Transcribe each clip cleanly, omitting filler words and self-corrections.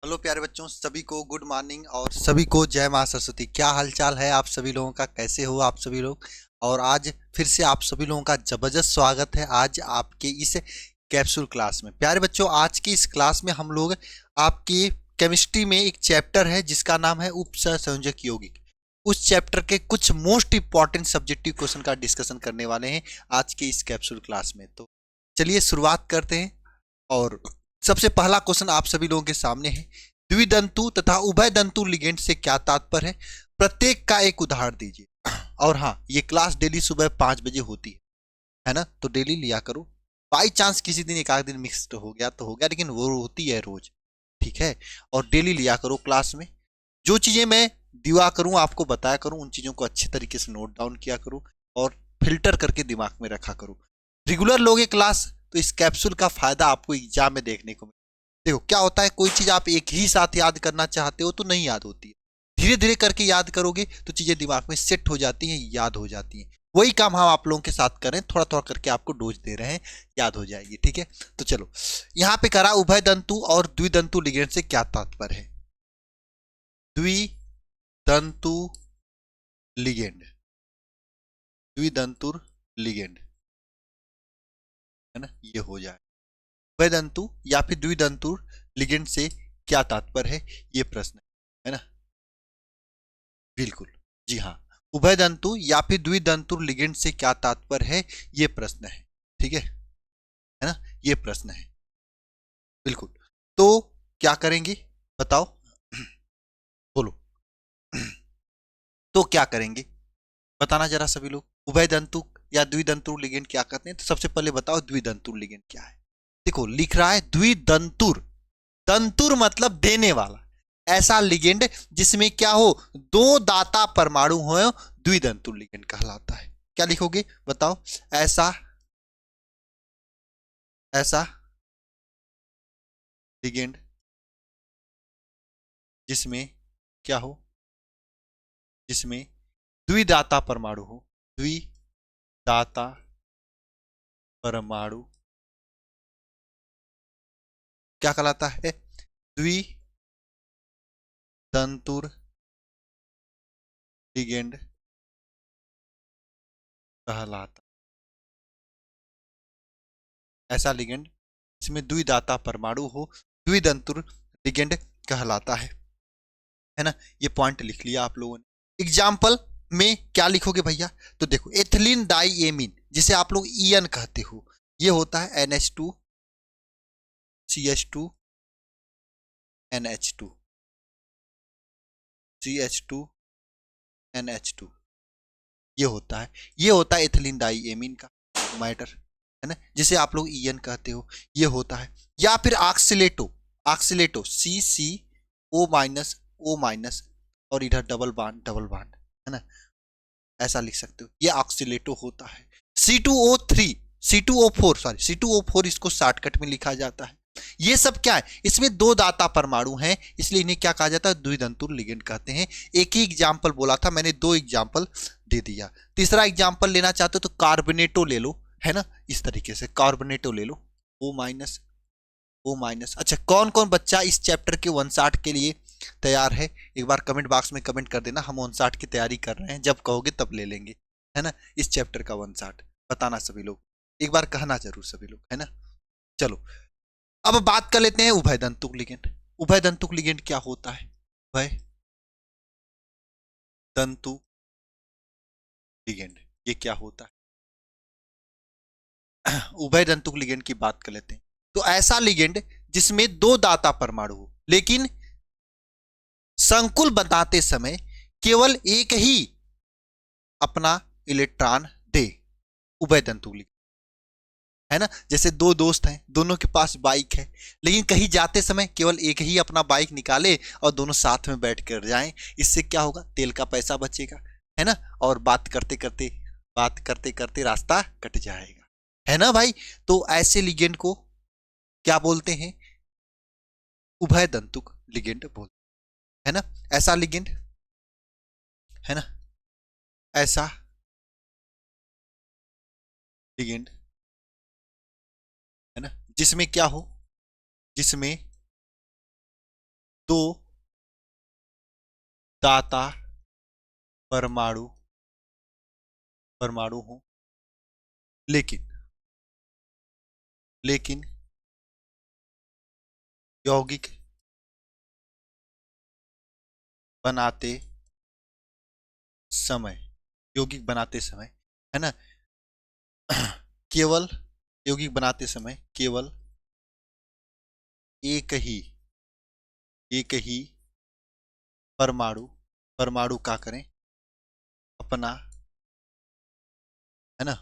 Hello प्यारे बच्चों, सभी को गुड मॉर्निंग और सभी को जय मां सरस्वती। क्या हालचाल है आप सभी लोगों का? कैसे हो आप सभी लोग? और आज फिर से आप सभी लोगों का जबरदस्त स्वागत है आज आपके इस कैप्सूल क्लास में। प्यारे बच्चों, आज की इस क्लास में हम लोग आपकी केमिस्ट्री में एक चैप्टर है जिसका नाम है उपसंयोजक यौगिक। उस चैप्टर के कुछ मोस्ट इंपॉर्टेंट सब्जेक्टिव क्वेश्चन का डिस्कशन करने वाले हैं आज के इस कैप्सूल क्लास में। तो चलिए शुरुआत करते हैं। और सबसे पहला क्वेश्चन आप सभी लोगों के सामने है, द्विदंतु तथा उभय दंतु लिगेंड से क्या तात्पर्य है? प्रत्येक का एक उदाहरण दीजिए। और हाँ, ये क्लास डेली सुबह 5 बजे होती है ना, तो डेली लिया करो। बाई चांस किसी दिन एक आध दिन मिक्स हो गया तो हो गया, लेकिन वो होती है रोज, ठीक है। और डेली लिया करो क्लास में। जो चीजें मैं दिया करूं, आपको बताया करूं, उन चीजों को अच्छे तरीके से नोट डाउन किया करो और फिल्टर करके दिमाग में रखा करो। रेगुलर लोगे क्लास तो इस कैप्सूल का फायदा आपको एग्जाम में देखने को मिलेगा। देखो क्या होता है, कोई चीज आप एक ही साथ याद करना चाहते हो तो नहीं याद होती है। धीरे धीरे करके याद करोगे तो चीजें दिमाग में सेट हो जाती हैं, याद हो जाती हैं। वही काम हम आप लोगों के साथ करें, थोड़ा थोड़ा करके आपको डोज दे रहे हैं, याद हो जाएगी, ठीक है। तो चलो, यहाँ पे करा उभय दंतु और द्विदंतु लिगेंड से क्या तात्पर्य है? द्विदंतु लिगेंड, द्विदंतुर लिगेंड, है ना, ये हो जाए। उभयदंतु या फिर द्विदंतु लिगेंड से क्या तात्पर्य है, ये प्रश्न है ना। बिल्कुल, जी हाँ, उभयदंतु या फिर द्विदंतु लिगेंड से क्या तात्पर्य है, ये प्रश्न है, ठीक है ना, ये प्रश्न है। बिल्कुल, तो क्या करेंगे बताओ, बोलो। तो क्या करेंगे बताना जरा सभी लोग। उभयदंतु या द्विदंतु लिगेंड क्या कहते हैं? तो सबसे पहले बताओ द्विदंतु लिगेंड क्या है। देखो लिख रहा है द्विदंतुर, दंतुर मतलब देने वाला, ऐसा लिगेंड जिसमें क्या हो, दो दाता परमाणु हो, द्विदंतु लिगेंड कहलाता है। क्या लिखोगे बताओ? ऐसा ऐसा लिगेंड जिसमें क्या हो, जिसमें द्विदाता परमाणु हो, द्विदाता परमाणु क्या कहलाता है? द्विदंतुर लिगेंड कहलाता। ऐसा लिगेंड इसमें द्विदाता परमाणु हो, द्विदंतुर लिगेंड कहलाता है ना। ये पॉइंट लिख लिया आप लोगों ने। एग्जाम्पल में क्या लिखोगे भैया? तो देखो एथिलीन डाई एमीन, जिसे आप लोग ईएन कहते हो, ये होता है NH2 CH2 NH2 CH2 NH2, ये होता है एथिलीन डाई एमीन का मैटर, है ना, जिसे आप लोग ईएन कहते हो, ये होता है। या फिर ऑक्सीलेटो, ऑक्सीलेटो CO- O- और इधर डबल बांड, है ना, ऐसा लिख सकते हो, ये ऑक्सीलेटो होता है। C2O3 C2O4 सॉरी C2O4 इसको शॉर्टकट में लिखा जाता है। ये सब क्या है, इसमें दो दाता परमाणु हैं, इसलिए इन्हें क्या कहा जाता है? द्विदंतुर लिगेंड कहते हैं। एक ही एग्जाम्पल बोला था मैंने, दो एग्जाम्पल दे दिया। तीसरा एग्जाम्पल लेना चाहते हो तो कार्बोनेटो ले लो, है ना, इस तरीके से कार्बोनेटो ले लो, O-। अच्छा, कौन कौन बच्चा इस चैप्टर के 160 के लिए तैयार है? एक बार कमेंट बॉक्स में कमेंट कर देना, हम 160 की तैयारी कर रहे हैं, जब कहोगे तब ले लेंगे, है ना। इस चैप्टर का 160 बताना सभी लोग, एक बार कहना जरूर सभी लोग, है ना। चलो, अब बात कर लेते हैं उभय दंतुक लिगेंड। उभय दंतुक लिगेंड क्या होता है? उभय दंतु लिगेंड ये क्या होता है? उभय दंतुक लिगेंड की बात कर लेते हैं। तो ऐसा लिगेंड जिसमें दो दाता परमाणु हो, लेकिन संकुल बनाते समय केवल एक ही अपना इलेक्ट्रॉन दे, उभय दंतु लिगेंड, है ना। जैसे दो दोस्त हैं, दोनों के पास बाइक है, लेकिन कहीं जाते समय केवल एक ही अपना बाइक निकाले और दोनों साथ में बैठ कर जाएं। इससे क्या होगा? तेल का पैसा बचेगा, है ना, और बात करते करते रास्ता कट जाएगा, है ना भाई। तो ऐसे लिगेंड को क्या बोलते हैं? उभय दंतुक लिगेंड बोलते हैं, है ना। ऐसा लिगेंड, है ना, ऐसा लिगेंड, है ना, जिसमें क्या हो, जिसमें दो दाता परमाणु परमाणु हो, लेकिन लेकिन यौगिक बनाते समय, यौगिक बनाते समय, है ना, केवल यौगिक बनाते समय केवल एक ही परमाणु परमाणु का करें अपना, है ना,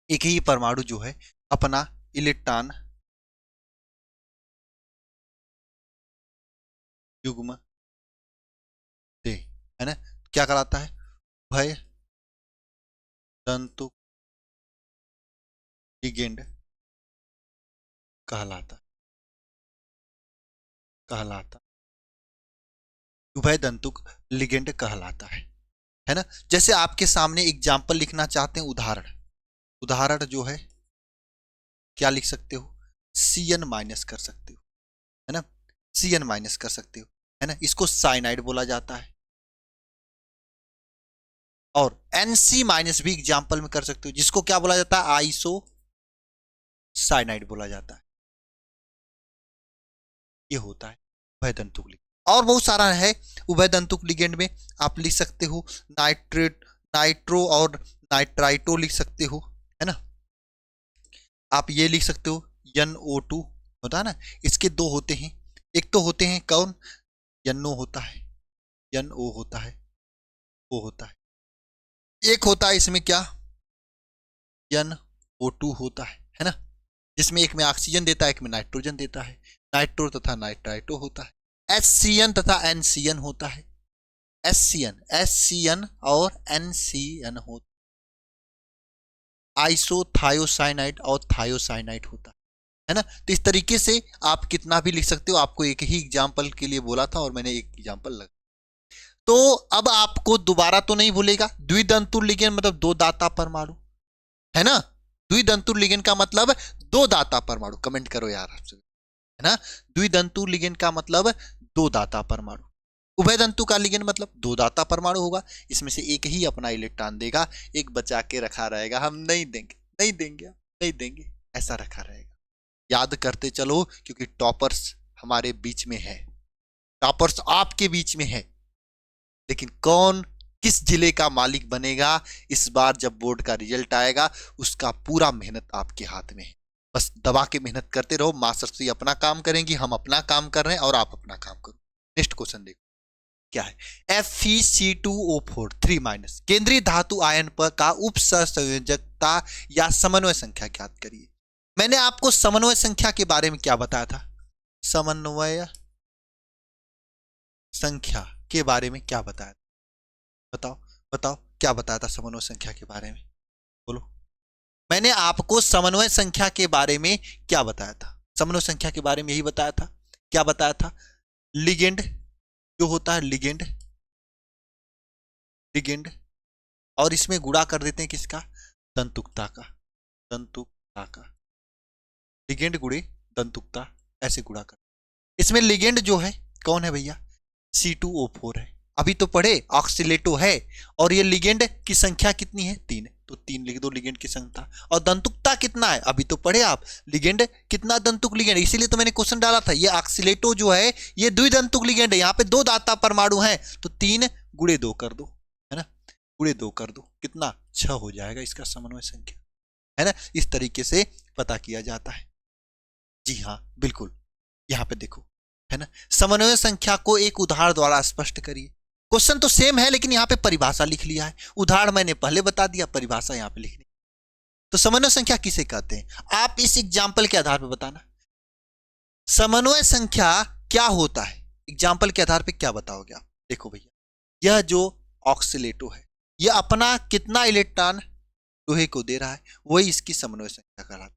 एक ही परमाणु जो है अपना इलेक्ट्रॉन युग्म दे, है ना, क्या कहलाता है, भय तंतु लिगेंड कहलाता कहलाता उभय दंतुक लिगेंड कहलाता है ना। जैसे आपके सामने एग्जाम्पल लिखना चाहते हैं, उदाहरण, उदाहरण जो है क्या लिख सकते हो, CN माइनस कर सकते हो, है ना, CN माइनस कर सकते हो, है ना, इसको साइनाइड बोला जाता है। और NC माइनस भी एग्जाम्पल में कर सकते हो, जिसको क्या बोला जाता है, आइसो साइनाइड बोला जाता है। ये होता है उभयदंतुक लिगेंड। और बहुत सारा है उभयदंतुक लिगेंड में, आप लिख सकते हो नाइट्रेट, नाइट्रो और नाइट्राइटो लिख सकते हो, है ना, आप ये लिख सकते हो NO2 होता है ना, इसके दो होते हैं, एक तो होते हैं कौन, NO होता है, NO होता है, O होता है, एक होता है इसमें क्या, NO2 होता है ना, जिसमें एक में ऑक्सीजन देता है, एक में नाइट्रोजन देता है, नाइट्रो तथा नाइट्राइटो होता है। HCN तथा NCN होता है, SCN और NCN होता है, आइसोथायोसाइनाइड और थायोसाइनाइड होता है ना। तो इस तरीके से आप कितना भी लिख सकते हो, आपको एक ही एग्जाम्पल के लिए बोला था और मैंने एक एग्जाम्पल लगा। तो अब आपको दोबारा तो नहीं भूलेगा, द्विदंतु लिगेंड मतलब दो दाता परमाणु, है ना, द्विदंतु लिगेंड का मतलब दो दाता परमाणु, कमेंट करो यार आपसे, है ना, द्विदंतु लिगेंड का मतलब दो दाता परमाणु, उभयदंतु का लिगेंड मतलब दो दाता परमाणु होगा, इसमें से एक ही अपना इलेक्ट्रॉन देगा, एक बचा के रखा रहेगा, हम नहीं देंगे, नहीं देंगे, नहीं देंगे, ऐसा रखा रहेगा। याद करते चलो, क्योंकि टॉपर्स हमारे बीच में है, टॉपर्स आपके बीच में है, लेकिन कौन किस जिले का मालिक बनेगा इस बार जब बोर्ड का रिजल्ट आएगा, उसका पूरा मेहनत आपके हाथ में है। बस दबा के मेहनत करते रहो, मां सरस्वती अपना काम करेंगी, हम अपना काम कर रहे हैं और आप अपना काम करो। नेक्स्ट क्वेश्चन देखो क्या है, FeC2O4 3- केंद्रीय धातु आयन पर का उप संयोजकता या समन्वय संख्या ज्ञात करिए। मैंने आपको समन्वय संख्या के बारे में क्या बताया था, समन्वय संख्या के बारे में क्या बताया, बताओ बताओ क्या बताया था समन्वय संख्या के बारे में, बोलो। मैंने आपको समन्वय संख्या के बारे में क्या बताया था, समन्वय संख्या के बारे में यही बताया था, क्या बताया था, लिगेंड जो होता है, लिगेंड, लिगेंड, और इसमें गुणा कर देते हैं किसका, दंतुकता का, दंतुकता का, लिगेंड गुणे दंतुकता, ऐसे गुणा कर, इसमें लिगेंड जो है कौन है भैया, C2O4 है, अभी तो पढ़े ऑक्सीलेटो है, और ये लिगेंड की संख्या कितनी है, 3, तो 3 लिख दो लिगेंड की संख्या, और दंतुकता कितना है, अभी तो पढ़े आप, लिगेंड कितना दंतुक लिगेंड, इसीलिए तो मैंने क्वेश्चन डाला था, ये ऑक्सीलेटो जो है ये द्विदंतुक लिगेंड है, यहाँ पे दो दाता परमाणु है, तो 3 गुणे 2 कर दो, है ना, गुणे 2 कर दो, कितना 6 हो जाएगा इसका समन्वय संख्या, है ना, इस तरीके से पता किया जाता है। जी हाँ बिल्कुल, यहाँ पे देखो, है ना, समन्वय संख्या को एक उदाहरण द्वारा स्पष्ट करिए। क्वेश्चन तो सेम है, लेकिन यहाँ पे परिभाषा लिख लिया है, उदाहरण मैंने पहले बता दिया, परिभाषा यहाँ पे लिखनी। तो समन्वय संख्या किसे कहते हैं, आप इस एग्जाम्पल के आधार पर बताना, समन्वय संख्या क्या होता है, एग्जाम्पल के आधार पर क्या बताओगे आप। देखो भैया, यह जो ऑक्सीलेटो है, यह अपना कितना इलेक्ट्रॉन लोहे को दे रहा है, वही इसकी समन्वय संख्या कहलाती है।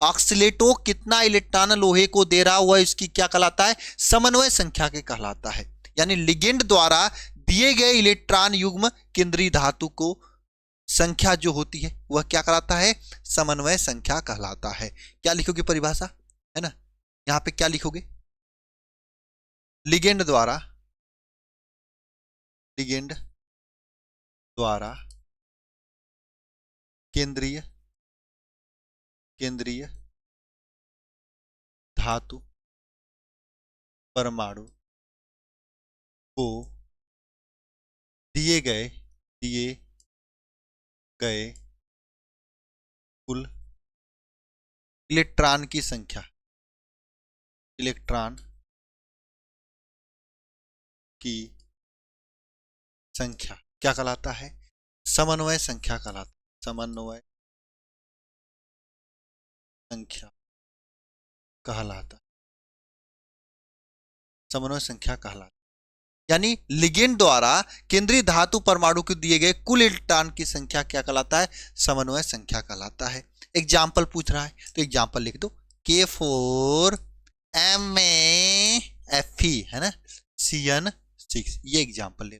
ऑक्सीलेटो कितना इलेक्ट्रॉन लोहे को दे रहा हुआ, इसकी क्या कहलाता है, समन्वय संख्या के कहलाता है। यानी लिगेंड द्वारा दिए गए इलेक्ट्रॉन युग्म केंद्रीय धातु को संख्या जो होती है वह क्या कहलाता है, समन्वय संख्या कहलाता है। क्या लिखोगे परिभाषा, है ना, यहां पे क्या लिखोगे, लिगेंड द्वारा, लिगेंड द्वारा केंद्रीय, केंद्रीय धातु परमाणु को दिए गए, दिए गए कुल इलेक्ट्रॉन की संख्या, इलेक्ट्रॉन की संख्या क्या कहलाता है? समन्वय संख्या कहलाता है। समन्वय संख्या कहलाता, समन्वय संख्या कहलाता, यानी लिगेंड द्वारा केंद्रीय धातु परमाणु को दिए गए कुल इलेक्ट्रॉन की संख्या क्या कहलाता है? समन्वय संख्या कहलाता है। एग्जाम्पल पूछ रहा है तो एग्जाम्पल लिख दो, K4 MaFe है ना, CN6, ये एग्जाम्पल ले।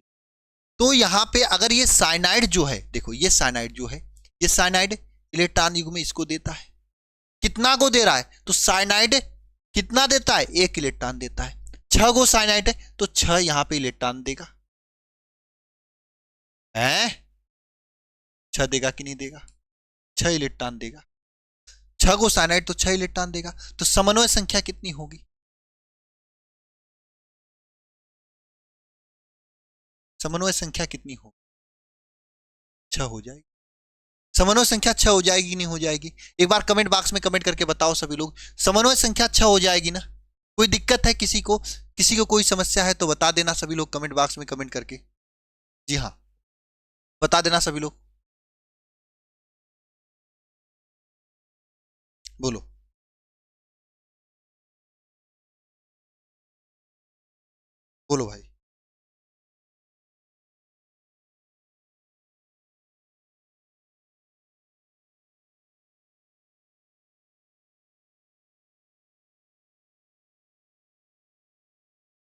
तो यहां पे अगर ये साइनाइड जो है, देखो ये साइनाइड जो है, ये साइनाइड इलेक्ट्रॉन युग्म में इसको देता है, कितना को दे रहा है? तो साइनाइड कितना देता है? 1 इलेक्ट्रॉन देता है। 6 गो साइनाइड है तो 6 यहां पे इलेक्ट्रॉन देगा, है 6 देगा कि नहीं देगा? 6 इलेक्ट्रॉन देगा। 6 गो साइनाइड तो 6 इलेक्ट्रॉन देगा। तो समन्वय संख्या कितनी होगी? समन्वय संख्या कितनी होगी? 6 हो जाएगी। समन्वय संख्या 6 हो जाएगी नहीं हो जाएगी? एक बार कमेंट बॉक्स में कमेंट करके बताओ सभी लोग, समन्वय संख्या 6 हो जाएगी ना? कोई दिक्कत है किसी को? किसी को कोई समस्या है तो बता देना सभी लोग कमेंट बॉक्स में कमेंट करके। जी हाँ, बता देना सभी लोग, बोलो। बोलो भाई।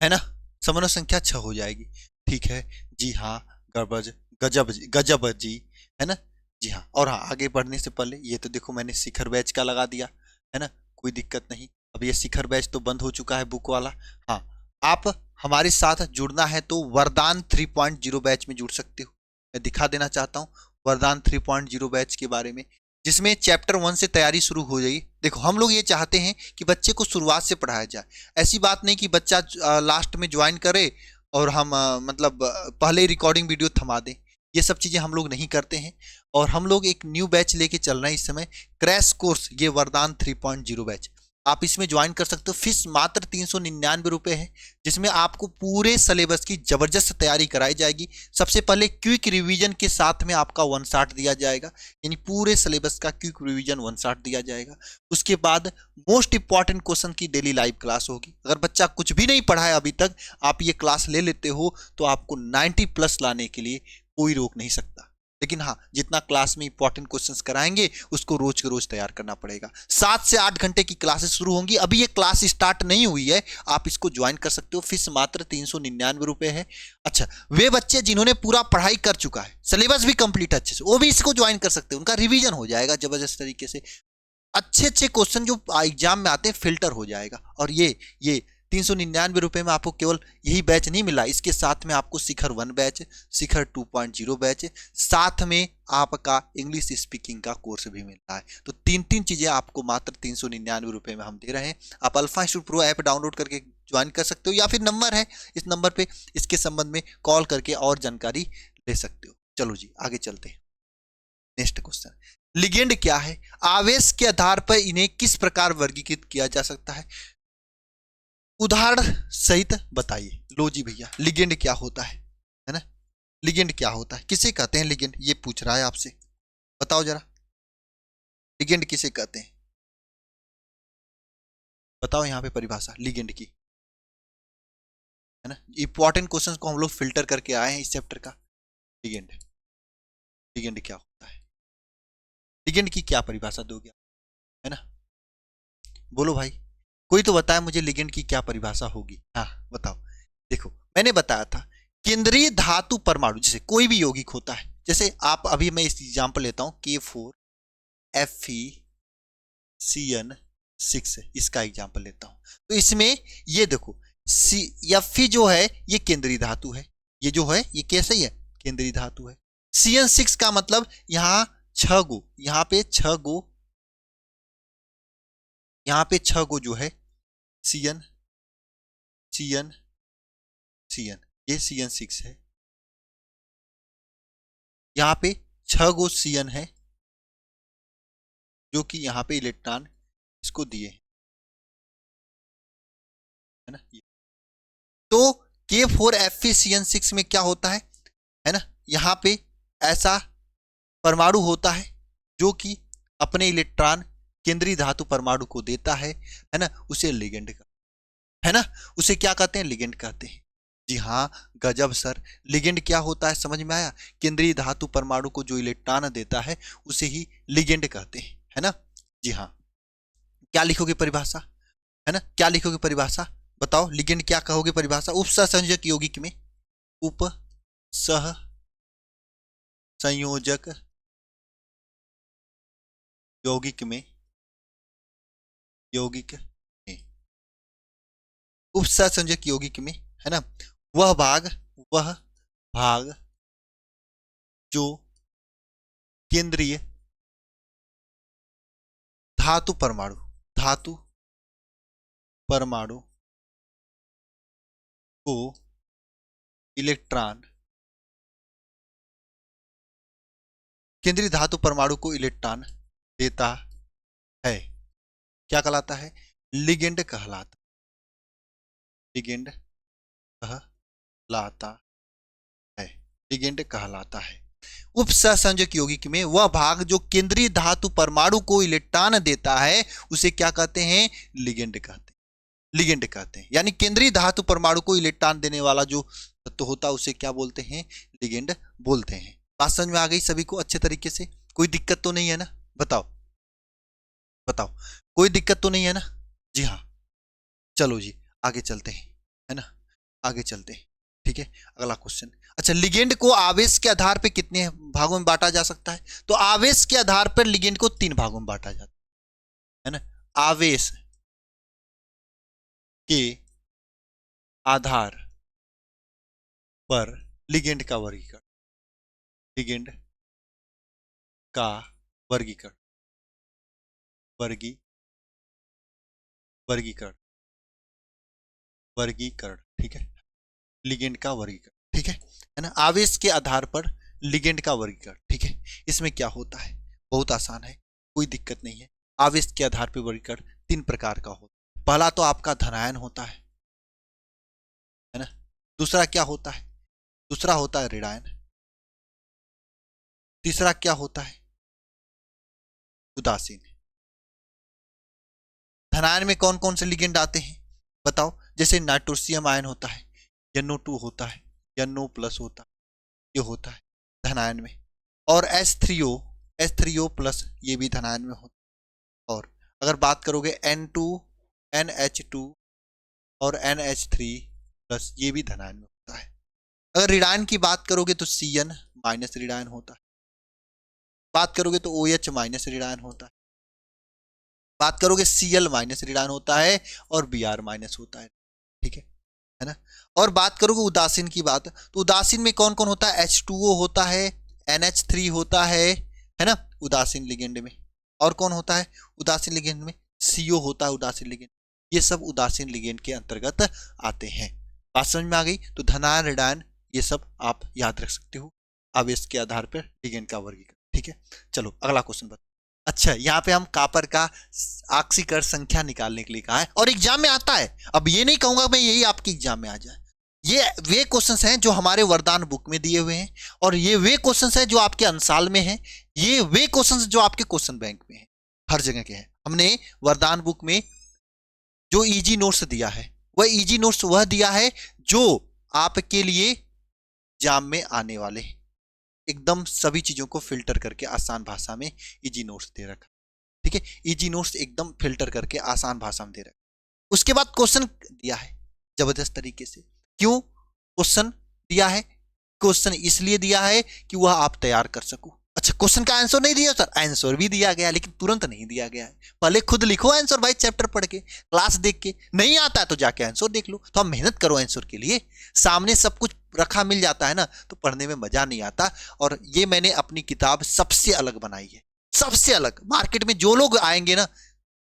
है ना, समन्वय संख्या 6 हो जाएगी। ठीक है, जी हाँ, गजब, गजब, गजब जी, है ना। जी हाँ, और हाँ, आगे बढ़ने से पहले ये तो देखो मैंने शिखर बैच का लगा दिया, है ना, कोई दिक्कत नहीं। अब ये शिखर बैच तो बंद हो चुका है बुक वाला। हाँ, आप हमारे साथ जुड़ना है तो वरदान 3.0 बैच में जुड़ सकते हो। मैं दिखा देना चाहता हूँ वरदान 3.0 बैच के बारे में, जिसमें चैप्टर 1 से तैयारी शुरू हो जाएगी। देखो हम लोग ये चाहते हैं कि बच्चे को शुरुआत से पढ़ाया जाए। ऐसी बात नहीं कि बच्चा लास्ट में ज्वाइन करे और हम मतलब पहले रिकॉर्डिंग वीडियो थमा दें। ये सब चीज़ें हम लोग नहीं करते हैं। और हम लोग एक न्यू बैच लेके चल रहे हैं इस समय, क्रैश कोर्स, ये वरदान 3.0 बैच। आप इसमें ज्वाइन कर सकते हो। फीस मात्र 399 रुपये है, जिसमें आपको पूरे सिलेबस की जबरदस्त तैयारी कराई जाएगी। सबसे पहले क्विक रिवीजन के साथ में आपका 1 शॉट दिया जाएगा, यानी पूरे सिलेबस का क्विक रिवीजन 1 शॉट दिया जाएगा। उसके बाद मोस्ट इंपॉर्टेंट क्वेश्चन की डेली लाइव क्लास होगी। अगर बच्चा कुछ भी नहीं पढ़ा है अभी तक, आप ये क्लास ले लेते हो तो आपको 90+ लाने के लिए कोई रोक नहीं सकता। लेकिन हाँ, जितना क्लास में इंपॉर्टेंट क्वेश्चंस कराएंगे उसको रोज के रोज तैयार करना पड़ेगा। 7 से 8 घंटे की क्लासेस शुरू होंगी। अभी ये क्लास स्टार्ट नहीं हुई है, आप इसको ज्वाइन कर सकते हो। फीस मात्र 399 रुपये है। अच्छा, वे बच्चे जिन्होंने पूरा पढ़ाई कर चुका है, सिलेबस भी कंप्लीट अच्छे से, वो भी इसको ज्वाइन कर सकते हैं। उनका रिवीजन हो जाएगा जबरदस्त तरीके से। अच्छे अच्छे क्वेश्चन जो एग्जाम में आते हैं फिल्टर हो जाएगा। और ये 399 रुपये में आपको केवल यही बैच नहीं मिला, इसके साथ में आपको शिखर 1 बैच, शिखर 2.0 बैच, साथ में आपका इंग्लिश स्पीकिंग का कोर्स भी मिल रहा है। तो 3 चीजें आपको मात्र 399 रुपये में हम दे रहे हैं। आप alpha institute pro app download करके ज्वाइन कर सकते हो, या फिर नंबर है इस नंबर पे, इसके संबंध में कॉल करके और जानकारी ले सकते हो। चलो जी आगे चलते हैं। नेक्स्ट क्वेश्चन, लिगेंड क्या है? आवेश के आधार पर इन्हें किस प्रकार वर्गीकृत किया जा सकता है? उदाहरण सहित बताइए। लो जी भैया, लिगेंड क्या होता है ना, लिगेंड क्या होता है, किसे कहते हैं लिगेंड, ये पूछ रहा है आपसे, बताओ जरा, लिगेंड किसे कहते हैं? बताओ यहाँ पे परिभाषा लिगेंड की, है ना। इंपॉर्टेंट क्वेश्चंस को हम लोग फिल्टर करके आए हैं इस चैप्टर का। लिगेंड, लिगेंड क्या होता है, लिगेंड की क्या परिभाषा दोगे, है ना, बोलो भाई, कोई तो बताए मुझे लिगेंड की क्या परिभाषा होगी। हाँ बताओ। देखो मैंने बताया था, केंद्रीय धातु परमाणु, जैसे कोई भी यौगिक होता है, जैसे आप अभी मैं इस एग्जांपल लेता हूं K4 FeCN6, इसका एग्जांपल लेता हूं। तो इसमें ये देखो सी Fe जो है ये केंद्रीय धातु है, ये जो है ये कैसे ही है, केंद्रीय धातु है। CN6 का मतलब यहां 6 गो, यहां पे 6 गो, यहां पे 6 गो जो है CN CN CN, ये CN6 है। यहां पे 6 गो CN है जो कि यहां पे इलेक्ट्रॉन इसको दिए है ना। तो K4FeCN6 में क्या होता है ना, यहां पे ऐसा परमाणु होता है जो कि अपने इलेक्ट्रॉन केंद्रीय धातु परमाणु को देता है ना, उसे लिगेंड का, है ना, उसे क्या कहते हैं, लिगेंड कहते हैं। जी हाँ, गजब सर, लिगेंड क्या होता है समझ में आया, केंद्रीय धातु परमाणु को जो इलेक्ट्रॉन देता है उसे ही लिगेंड कहते हैं, है ना। जी हाँ, क्या लिखोगे परिभाषा, है ना, क्या लिखोगे परिभाषा, बताओ लिगेंड क्या कहोगे परिभाषा, उपसहसंयोजक यौगिक में, उप सह संयोजक यौगिक में, यौगिक में, उपसहसंयोजक यौगिक में, है ना, वह भाग जो केंद्रीय धातु परमाणु को इलेक्ट्रॉन, केंद्रीय धातु परमाणु को इलेक्ट्रॉन देता है, क्या कहलाता है, लिगेंड कहलाता, लिगेंड कहलाता है, लिगेंड कहलाता है। उपसहसंयोजक यौगिक में वह भाग जो केंद्रीय धातु परमाणु को इलेक्ट्रॉन देता है उसे क्या कहते हैं, लिगेंड कहते हैं, लिगेंड कहते हैं। यानी केंद्रीय धातु परमाणु को इलेक्ट्रॉन देने वाला जो तत्व होता है उसे क्या बोलते हैं, लिगेंड बोलते हैं। बात समझ में आ गई सभी को अच्छे तरीके से, कोई दिक्कत तो नहीं है ना, बताओ बताओ, कोई दिक्कत तो नहीं है ना। जी हाँ, चलो जी आगे चलते हैं, है ना, आगे चलते हैं, ठीक है। अगला क्वेश्चन, अच्छा, लिगेंड को आवेश के आधार पर कितने भागों में बांटा जा सकता है, तो आवेश के आधार पर लिगेंड को 3 भागों में बांटा जाता है ना, आवेश के आधार पर लिगेंड का वर्गीकरण, लिगेंड का वर्गीकरण, वर्गीकरण, वर्गीकरण, ठीक है, लिगेंड का वर्गीकरण, ठीक है ना, आवेश के आधार पर लिगेंड का वर्गीकरण, ठीक है। इसमें क्या होता है, बहुत आसान है, कोई दिक्कत नहीं है। आवेश के आधार पर वर्गीकरण 3 प्रकार का होता है। पहला तो आपका धनायन होता है ना, दूसरा क्या होता है, दूसरा होता है ऋणायन, तीसरा क्या होता है, उदासीन। धनायन में कौन कौन से लिगेंड आते हैं बताओ, जैसे नाइट्रोसियम आयन होता है, NO2 होता है, NO+ होता है, ये होता है धनायन में, और H3O ये भी धनायन में होता है। और अगर बात करोगे N2 NH2 और NH3+ ये भी धनायन में होता है। अगर ऋणायन की बात करोगे तो CN- ऋणायन होता है, बात करोगे तो OH- ऋणायन होता है, बात करोगे Cl- ऋणायन होता है, और Br- होता है, ठीक है ना। और बात करोगे उदासीन की बात, तो उदासीन में कौन कौन होता है, H2O होता है, NH3 होता है ना, उदासीन लिगेंड में। और कौन होता है उदासीन लिगेंड में, CO होता है उदासीन लिगेंड। ये सब उदासीन लिगेंड के अंतर्गत आते हैं। बात समझ में आ गई, तो धनायन ऋणायन ये सब आप याद रख सकते हो, आवेश के आधार पर लिगेंड का वर्गीकरण, ठीक है। चलो अगला क्वेश्चन बताओ। अच्छा, यहाँ पे हम कॉपर का ऑक्सीकरण संख्या निकालने के लिए कहा है, और एग्जाम में आता है। अब ये नहीं कहूंगा मैं यही आपके एग्जाम में आ जाए, ये वे क्वेश्चंस हैं जो हमारे वरदान बुक में दिए हुए हैं, और ये वे क्वेश्चंस हैं जो आपके अंसाल में हैं, ये वे क्वेश्चंस जो आपके क्वेश्चन बैंक में हैं, हर जगह के हैं। हमने वरदान बुक में जो इजी नोट्स दिया है, वह इजी नोट्स वह दिया है जो आपके लिए एग्जाम में आने वाले हैं, एकदम सभी चीजों को फिल्टर करके आसान भाषा में इजी नोट्स दे रखा, ठीक है। इजी नोट्स एकदम फिल्टर करके आसान भाषा में दे रखा। उसके बाद क्वेश्चन दिया है जबरदस्त तरीके से। क्यों क्वेश्चन दिया है, क्वेश्चन इसलिए दिया है कि वह आप तैयार कर सको, अच्छा, क्वेश्चन का आंसर नहीं दिया सर, आंसर भी दिया गया लेकिन तुरंत नहीं दिया गया है। पहले खुद लिखो आंसर भाई, चैप्टर पढ़ के, क्लास देख के। नहीं आता है तो जाके आंसर देख लो। तो हम मेहनत करो आंसर के लिए। सामने सब कुछ रखा मिल जाता है ना, तो पढ़ने में मजा नहीं आता। और ये मैंने अपनी किताब सबसे अलग बनाई है, सबसे अलग। मार्केट में जो लोग आएंगे ना,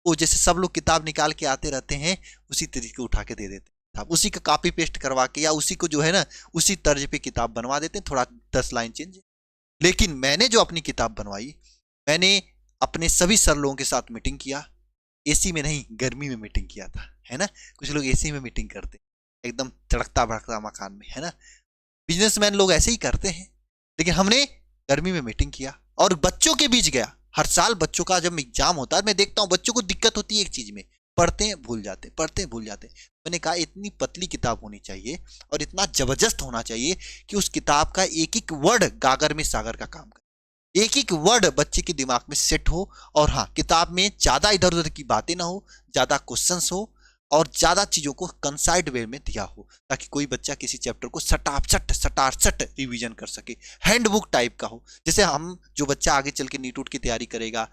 वो जैसे सब लोग किताब निकाल के आते रहते हैं, उसी तरीके उठा के दे देते हैं। आप उसी का कॉपी पेस्ट करवा के, या उसी को जो है ना, उसी तर्ज पे किताब बनवा देते हैं, थोड़ा 10 लाइन चेंज। लेकिन मैंने जो अपनी किताब बनवाई, मैंने अपने सभी सर लोगों के साथ मीटिंग किया। एसी में नहीं, गर्मी में मीटिंग किया था, है ना। कुछ लोग एसी में मीटिंग करते, एकदम तड़कता भड़कता मकान में, है ना। बिजनेसमैन लोग ऐसे ही करते हैं। लेकिन हमने गर्मी में मीटिंग किया और बच्चों के बीच गया। हर साल बच्चों का जब एग्जाम होता है, मैं देखता हूँ बच्चों को दिक्कत होती है एक चीज में, पढ़ते हैं भूल जाते, पढ़ते हैं भूल जाते। मैंने कहा इतनी पतली किताब होनी चाहिए और इतना जबरदस्त होना चाहिए कि उस किताब का एक एक वर्ड गागर में सागर का काम करे, एक एक वर्ड बच्चे के दिमाग में सेट हो। और हाँ, किताब में ज्यादा इधर उधर की बातें ना हो, ज्यादा क्वेश्चंस हो, और ज्यादा चीजों को कंसाइड वे में दिया हो, ताकि कोई बच्चा किसी चैप्टर को सटासट रिवीजन कर सके। हैंडबुक टाइप का हो। जैसे हम, जो बच्चा आगे चल के नीट उट की तैयारी करेगा,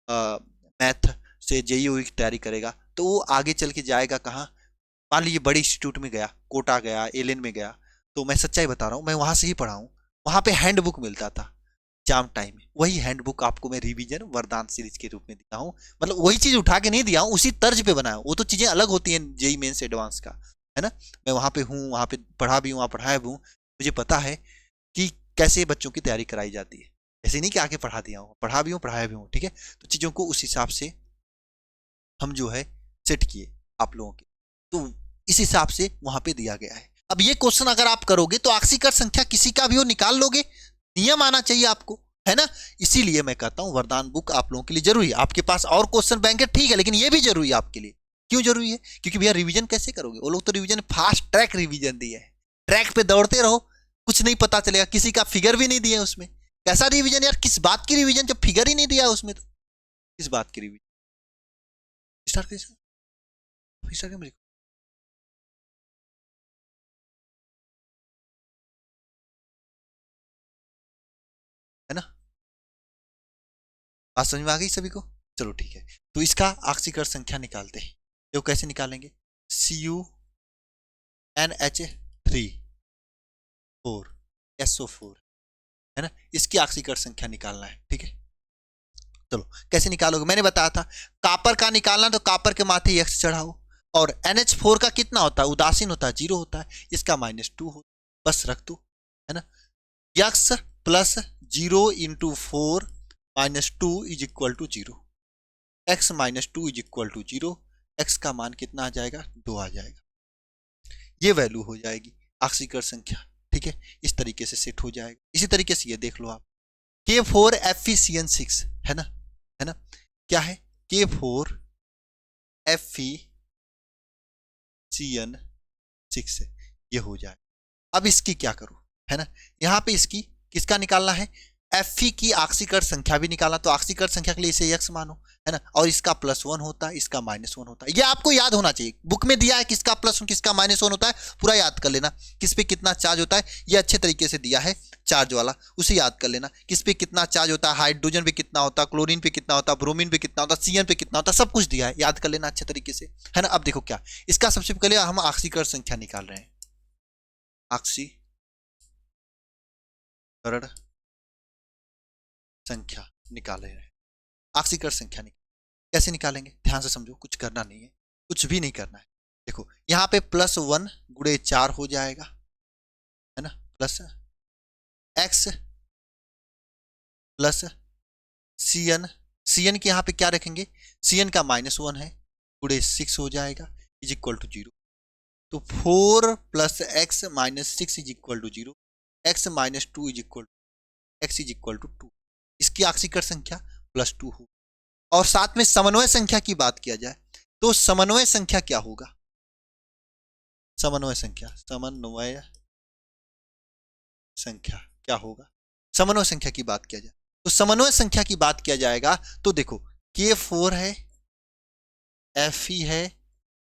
मैथ से जेईई की तैयारी करेगा, तो वो आगे चल के जाएगा कहाँ। मान लीजिए बड़े इंस्टीट्यूट में गया, कोटा गया, एलेन में गया, तो मैं सच्चाई बता रहा हूँ, मैं वहां से ही पढ़ा हूँ। वहां पे हैंडबुक मिलता था एग्जाम टाइम में, वही हैंडबुक आपको मैं रिवीजन वरदान सीरीज के रूप में दिया हूँ। मतलब वही चीज उठा के नहीं दिया हूँ, उसी तर्ज पे बनाया हूँ। वो तो चीजें अलग होती हैं जेई मेन से एडवांस का, है ना। मैं वहां पे हूँ, वहां पे पढ़ा भी हूँ, वहां पढ़ाया भी हूँ। मुझे पता है कि कैसे बच्चों की तैयारी कराई जाती है। ऐसे नहीं कि आके पढ़ा दिया हूँ, पढ़ा भी हूँ, पढ़ाया भी हूँ, ठीक है। तो चीजों को उस हिसाब से हम जो है सेट किए आप लोगों के, तो इस हिसाब से वहां पे दिया गया है। अब ये क्वेश्चन अगर आप करोगे तो आक्सीकर संख्या किसी का भी हो निकाल लोगे, नियम आना चाहिए आपको, है ना। इसीलिए मैं कहता हूं वरदान बुक आप लोगों के लिए जरूरी है। आपके पास और क्वेश्चन बैंक है, ठीक है, लेकिन ये भी जरूरी है आपके लिए। क्यों जरूरी है? क्योंकि भैया रिवीजन कैसे करोगे? वो लोग तो रिवीजन फास्ट ट्रैक रिवीजन दिए है, ट्रैक पे दौड़ते रहो, कुछ नहीं पता चलेगा। किसी का फिगर भी नहीं दिया उसमें। कैसा रिवीजन यार, किस बात की रिवीजन जब फिगर ही नहीं दिया उसमें? तो किस बात की रिवीजन? स्टार्ट कैसे स्टार्ट कैसे, है ना। बात समझ में आ गई सभी को? चलो ठीक है। तो इसका ऑक्सीकर संख्या निकालते हैं। तो कैसे निकालेंगे? CuNH3 4 SO4, है ना। इसकी ऑक्सीकर संख्या निकालना है, ठीक है। चलो कैसे निकालोगे? मैंने बताया था, कापर का निकालना तो कापर के माथे एक्स चढ़ाओ। और NH4 का कितना होता है? उदासीन होता है, 0 होता है, इसका -2 हो, बस रख दो, है ना। X plus 0 × 4 -2 = 0। x -2 = 0। x का मान कितना आ जाएगा? 2 आ जाएगा। ये वैल्यू हो जाएगी ऑक्सीकर संख्या, ठीक है। इस तरीके से सेट हो जाएगा। इसी तरीके से ये देख लो आप, K4FeCN6, है ना, है ना। क्या है? K4FeCN6 है, ये हो जाए। अब इसकी क्या करो, है ना। यहां पे इसकी किसका निकालना है? Fe की ऑक्सीकर संख्या भी निकालना। तो ऑक्सीकर संख्या के लिए इसे x मानो, है ना। और इसका +1 होता है, इसका -1 होता है। ये आपको याद होना चाहिए। बुक में दिया है किसका +1 किसका -1 होता है, पूरा याद कर लेना। किस पे कितना चार्ज होता है, ये अच्छे तरीके से दिया है, चार्ज वाला, उसे याद कर लेना। किस पे कितना चार्ज होता है, हाइड्रोजन पे कितना होता है, क्लोरीन पे कितना होता है, ब्रोमीन पे कितना होता है, CN पे कितना होता है, सब कुछ दिया है, याद कर लेना अच्छे तरीके से, है ना। अब देखो क्या, इसका सबसे पहले हम ऑक्सीकर संख्या निकाल रहे हैं। ऑक्सीकरण संख्या निकाल रहे हैं। ऑक्सीकर संख्या कैसे निकालेंगे? ध्यान से समझो, कुछ करना नहीं है, कुछ भी नहीं करना है। देखो यहाँ पे +1 × 4 हो जाएगा, है ना, प्लस x प्लस CN की यहाँ पे क्या रखेंगे? CN का -1 है, × 6 हो जाएगा, = 0। तो 4 + x - 6 = 0। x - 2 x = 2। इसकी ऑक्सीकर संख्या +2 हो। और साथ में समन्वय संख्या की बात किया जाए तो समन्वय संख्या क्या होगा? समन्वय संख्या क्या होगा? समन्वय संख्या की बात किया जाए तो समन्वय संख्या की बात किया जाएगा तो देखो, K4 है, Fe है,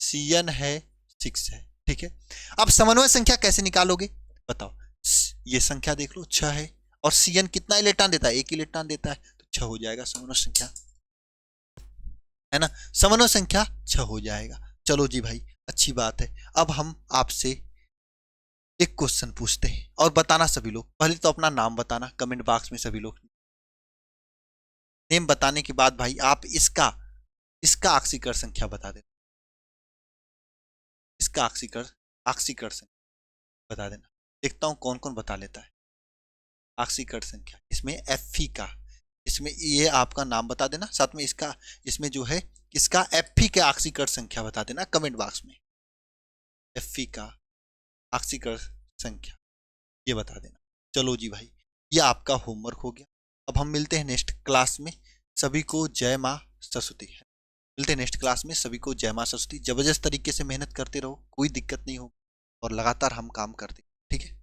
CN है, 6 है, ठीक है। अब समन्वय संख्या कैसे निकालोगे बताओ? ये संख्या देख लो, 6 है और Cn कितना इलेक्ट्रॉन देता है, एक इलेक्ट्रॉन देता है, तो 6 हो जाएगा समन्वय संख्या, है ना, समन्वय संख्या 6 हो जाएगा। चलो जी भाई, अच्छी बात है। अब हम आपसे एक क्वेश्चन पूछते हैं और बताना सभी लोग, पहले तो अपना नाम बताना कमेंट बॉक्स में सभी लोग, नेम बताने के बाद भाई आप इसका इसका ऑक्सीकरण संख्या बता देना, इसका ऑक्सीकरण संख्या बता देना। देखता हूं कौन कौन बता लेता है ऑक्सीकरण संख्या। इसमें Fe का, इसमें ये आपका नाम बता देना, साथ में इसका, इसमें जो है इसका Fe का ऑक्सीकरण संख्या बता देना कमेंट बॉक्स में, Fe का ऑक्सीकरण संख्या ये बता देना। चलो जी भाई, ये आपका होमवर्क हो गया। अब हम मिलते हैं नेक्स्ट क्लास में। सभी को जय माँ सरस्वती। मिलते हैं नेक्स्ट क्लास में, सभी को जय माँ सरस्वती। जबरदस्त तरीके से मेहनत करते रहो, कोई दिक्कत नहीं हो, और लगातार हम काम करते, ठीक है।